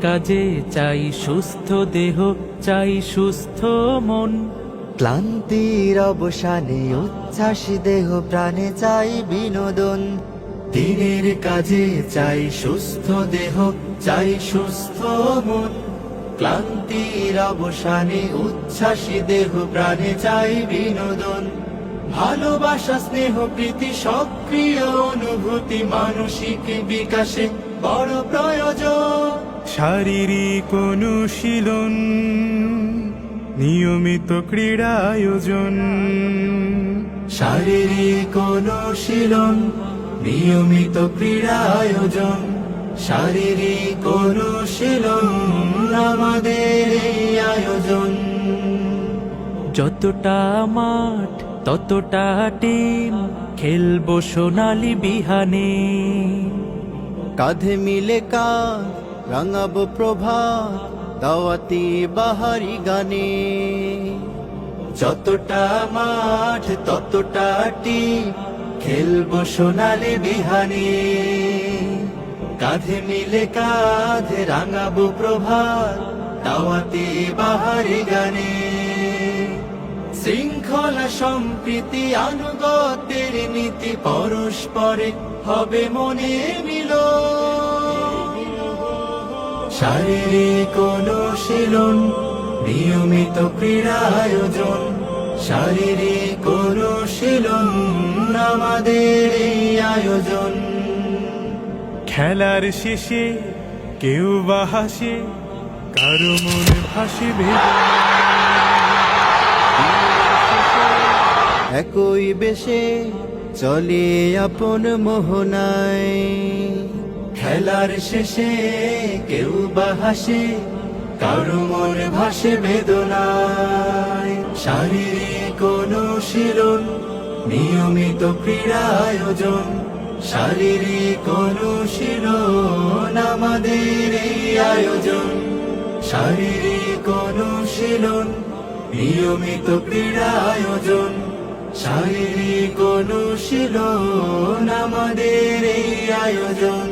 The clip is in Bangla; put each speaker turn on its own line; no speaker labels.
কাজে চাই সুস্থ দেহ, চাই সুস্থ মন।
ক্লান্তির অবসানে উচ্ছ্বাস দেহ প্রাণে চাই বিনোদন।
দিনের কাজে চাই সুস্থ দেহ, চাই সুস্থ মন।
ক্লান্তির অবসানে উচ্ছ্বাসী দেহ প্রাণে চাই বিনোদন।
ভালোবাসা, স্নেহ, প্রীতি, সক্রিয় অনুভূতি মানসিক বিকাশে বড় প্রয়োজন।
শারীরিক অনুশীলন, নিয়মিত ক্রীড়া আয়োজন।
শারীরিক অনুশীলন, নিয়মিত ক্রীড়া আয়োজন। শারীরিক অনুশীলন আমাদের এই আয়োজন। যতটা মাঠ ততটা টিম, খেলবো সোনালি বিহানে।
কাঁধে মিলে কাঁধ রাঙাবো প্রভাত, দাওয়াতি বাহারি গানে।
যতটা মাঠ ততটা টিম, খেলবো সোনালি বিহানে। কাঁধে মিলে কাঁধ রাঙাবো প্রভাত, দাওয়াতি বাহারি গানে। শৃঙ্খলা, সম্প্রীতি, আনুগত্যের নীতি, পরস্পরে হবে মনে মিল। শারীরিক অনুশীলন, নিয়মিত ক্রীড়া আয়োজন। শারীরিক অনুশীলন আমাদের এই আয়োজন।
খেলার শেষে কেউ বা হাসে, কারো মনে ভাসে বেদনা।
একই বেশে চলে আপন মোহনায়।
খেলার শেষে কেউ বা হাসে, কারো মনে ভাসে বেদনায়। শারীরিক অনুশীলন, নিয়মিত ক্রীড়া আয়োজন। শারীরিক অনুশীলন আমাদের এই আয়োজন। শারীরিক অনুশীলন, নিয়মিত ক্রীড়া আয়োজন। শারীরিক অনুশীলন আমাদের এই আয়োজন।